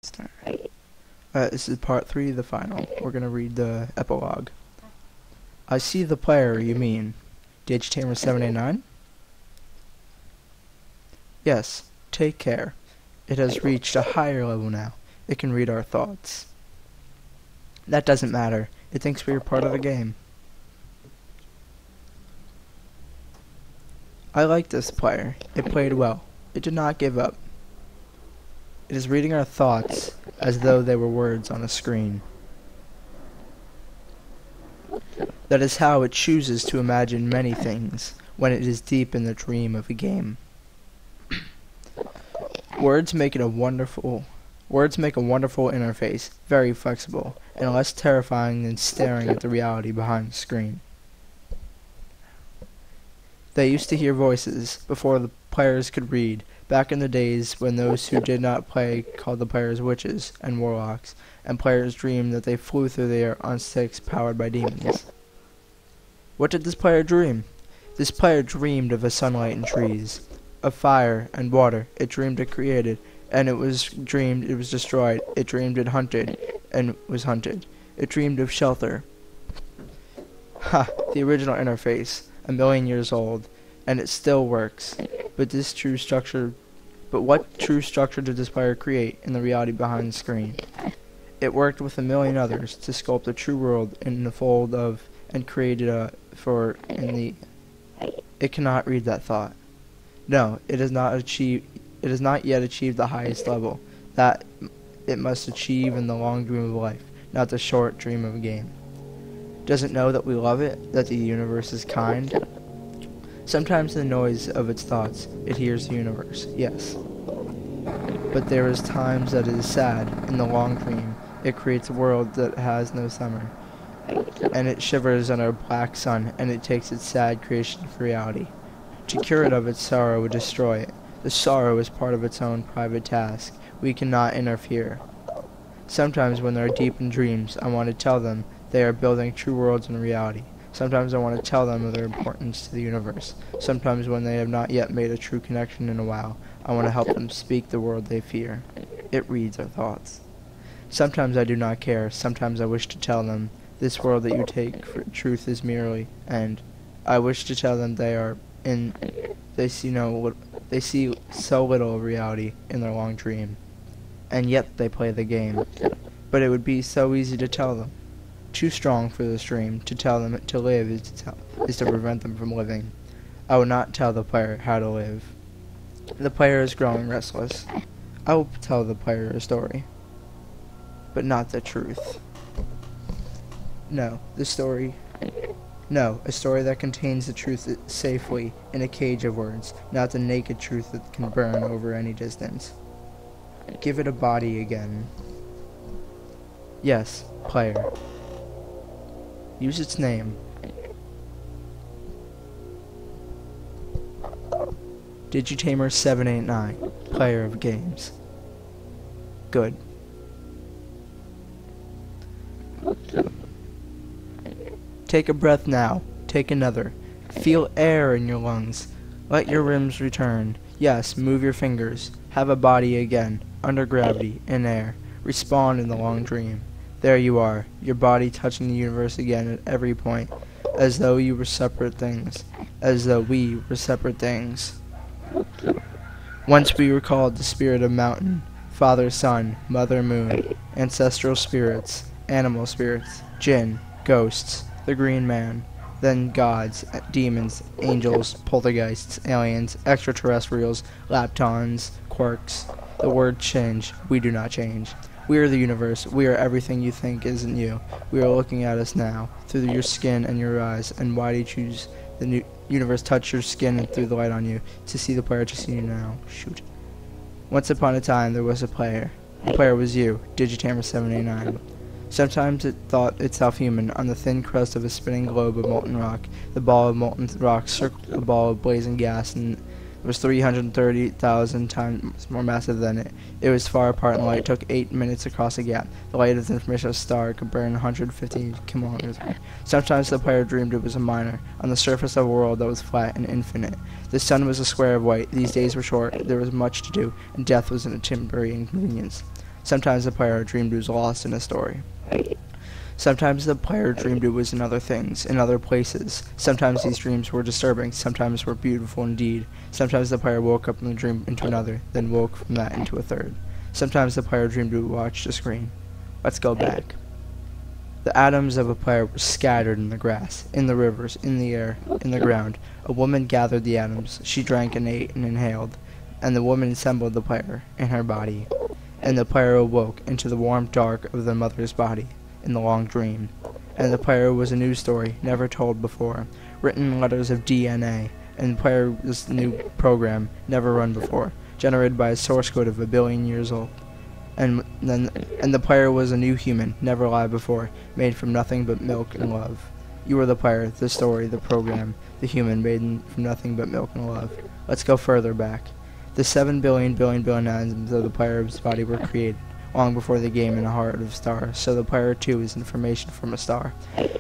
Start. This is part 3, the final. We're gonna read the epilogue. I see the player you mean. Digitamer 789? Yes, take care. It has reached a higher level now. It can read our thoughts. That doesn't matter. It thinks we are part of the game. I like this player. It played well. It did not give up. It is reading our thoughts as though they were words on a screen. That is how it chooses to imagine many things when it is deep in the dream of a game. Words make a wonderful interface, very flexible, and less terrifying than staring at the reality behind the screen. They used to hear voices before the players could read, back in the days when those who did not play called the players witches and warlocks, and players dreamed that they flew through the air on sticks powered by demons. What did this player dream? This player dreamed of a sunlight and trees, of fire and water. It dreamed it created, and it was dreamed it was destroyed. It dreamed it hunted, and was hunted. It dreamed of shelter. Ha! The original interface, a million years old, and it still works. But what true structure did this player create in the reality behind the screen? It worked with a million others to sculpt a true world in the fold of and created it cannot read that thought. No, it has not yet achieved the highest level that it must achieve in the long dream of life, not the short dream of a game. Does it know that we love it, that the universe is kind? Sometimes the noise of its thoughts, it hears the universe, yes. But there is times that it is sad. In the long dream, it creates a world that has no summer. And it shivers under a black sun, and it takes its sad creation for reality. To cure it of its sorrow would destroy it. The sorrow is part of its own private task. We cannot interfere. Sometimes when they are deep in dreams, I want to tell them they are building true worlds in reality. Sometimes I want to tell them of their importance to the universe. Sometimes when they have not yet made a true connection in a while, I want to help them speak the word they fear. It reads our thoughts. Sometimes I do not care. Sometimes I wish to tell them, this world that you take for truth is merely, and I wish to tell them they see so little of reality in their long dream, and yet they play the game. But it would be so easy to tell them. Too strong for this dream. To tell them to live is to prevent them from living. I will not tell the player how to live. The player is growing restless. I will tell the player a story, but not the truth. A story that contains the truth safely in a cage of words, not the naked truth that can burn over any distance. Give it a body again. Yes, player. Use its name. Digitamer 789, player of games. Good. Take a breath now. Take another. Feel air in your lungs. Let your rims return. Yes, move your fingers. Have a body again. Under gravity, in air. Respawn in the long dream. There you are, your body touching the universe again at every point, as though you were separate things, as though we were separate things. Once we were called the spirit of mountain, father sun, mother moon, ancestral spirits, animal spirits, jinn, ghosts, the green man, then gods, demons, angels, poltergeists, aliens, extraterrestrials, leptons, quirks. The word change, we do not change. We are the universe. We are everything you think isn't you. We are looking at us now, through your skin and your eyes. And why do you choose the universe touch your skin and through the light on you, to see the player to see you now? Shoot. Once upon a time, there was a player. The player was you, Digitamer 789. Sometimes it thought itself human. On the thin crust of a spinning globe of molten rock, the ball of molten rock circled the ball of blazing gas, and it was 330,000 times more massive than it. It was far apart, and the light took 8 minutes across a gap. The light of the information star could burn 150 kilometers. Sometimes the player dreamed it was a miner, on the surface of a world that was flat and infinite. The sun was a square of white. These days were short. There was much to do, and death was a temporary inconvenience. Sometimes the player dreamed he was lost in a story. Sometimes the player dreamed it was in other things, in other places. Sometimes these dreams were disturbing, sometimes were beautiful indeed. Sometimes the player woke up from the dream into another, then woke from that into a third. Sometimes the player dreamed he watched a screen. Let's go back. The atoms of a player were scattered in the grass, in the rivers, in the air, in the ground. A woman gathered the atoms. She drank and ate and inhaled. And the woman assembled the player in her body. And the player awoke into the warm dark of the mother's body, in the long dream. And the player was a new story, never told before, written in letters of DNA. And the player was a new program, never run before, generated by a source code of 1 billion years old. And the player was a new human, never alive before, made from nothing but milk and love. You were the player, the story, the program, the human made from nothing but milk and love. Let's go further back. The 7 billion atoms of the player's body were created long before the game in the heart of a star, so the player too is information from a star.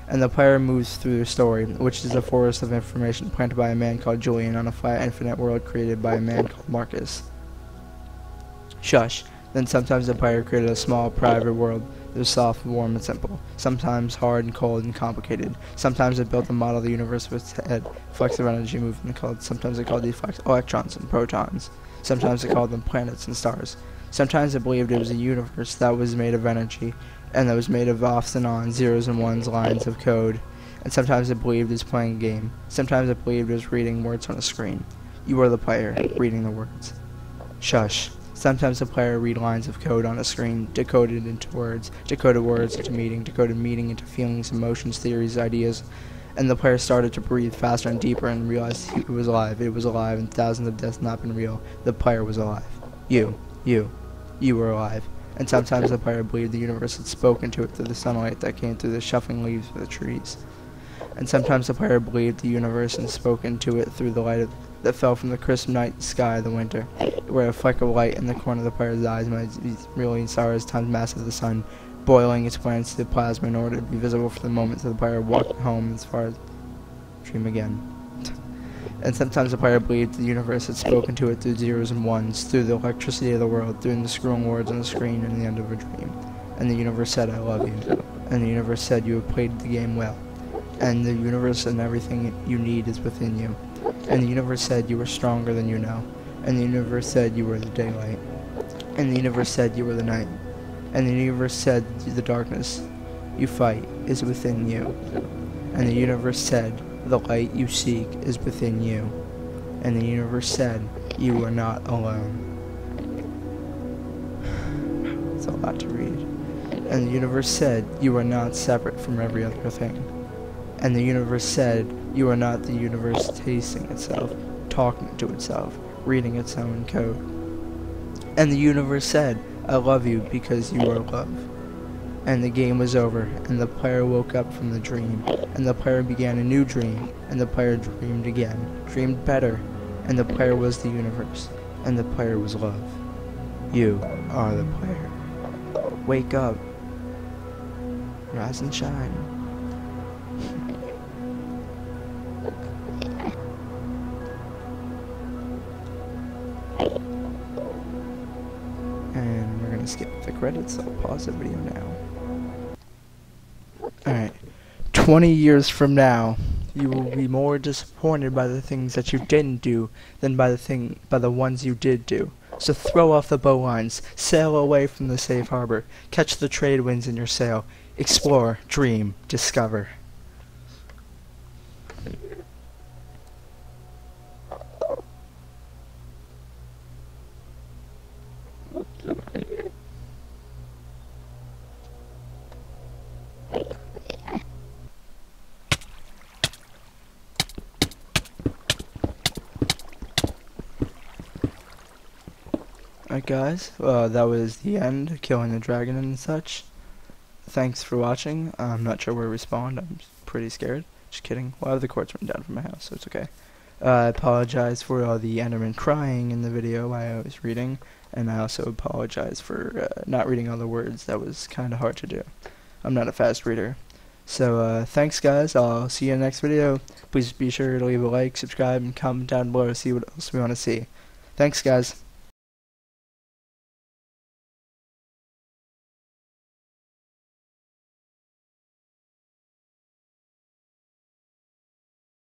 And the player moves through the story, which is a forest of information planted by a man called Julian on a flat infinite world created by a man called Marcus. Shush. Then sometimes the player created a small, private world that was soft, warm, and simple. Sometimes hard and cold and complicated. Sometimes it built a model of the universe with its head, flexive energy movement called. Sometimes it called these electrons and protons. Sometimes it called them planets and stars. Sometimes it believed it was a universe that was made of energy, and that was made of offs and ons, zeros and ones, lines of code. And sometimes it believed it was playing a game. Sometimes it believed it was reading words on a screen. You were the player, reading the words. Shush. Sometimes the player read lines of code on a screen, decoded into words, decoded words into meaning, decoded meaning into feelings, emotions, theories, ideas, and the player started to breathe faster and deeper and realized it was alive, and thousands of deaths not been real. The player was alive. You were alive. And sometimes the player believed the universe had spoken to it through the sunlight that came through the shuffling leaves of the trees. And sometimes the player believed the universe had spoken to it through the light that fell from the crisp night sky of the winter, where a fleck of light in the corner of the player's eyes might be million stars times mass of the sun, boiling its planets to the plasma in order to be visible for the moment so the player walked home as far as dream again. And sometimes the player believed the universe had spoken to it through zeros and ones, through the electricity of the world, through the scrolling words on the screen in the end of a dream. And the universe said, I love you. And the universe said, you have played the game well. And the universe and everything you need is within you. And the universe said you were stronger than you know. And the universe said you were the daylight. And the universe said you were the night. And the universe said the darkness you fight is within you. And the universe said the light you seek is within you. And the universe said you are not alone. It's a lot to read. And the universe said you are not separate from every other thing. And the universe said you are not the universe tasting itself, talking to itself, reading its own code. And the universe said, I love you because you are love. And the game was over, and the player woke up from the dream, and the player began a new dream, and the player dreamed again, dreamed better, and the player was the universe, and the player was love. You are the player. Wake up. Rise and shine. And we're gonna skip the credits, so I'll pause the video now. Alright. 20 years from now, you will be more disappointed by the things that you didn't do than by the ones you did do. So throw off the bowlines, sail away from the safe harbor, catch the trade winds in your sail, explore, dream, discover. Alright guys, that was the end, killing the dragon and such. Thanks for watching. I'm not sure where to respond, I'm pretty scared. Just kidding. Well, the cords went down from my house, so it's okay. I apologize for all the Enderman crying in the video while I was reading, and I also apologize for not reading all the words. That was kind of hard to do. I'm not a fast reader. So, thanks guys, I'll see you in the next video. Please be sure to leave a like, subscribe, and comment down below to see what else we want to see. Thanks guys.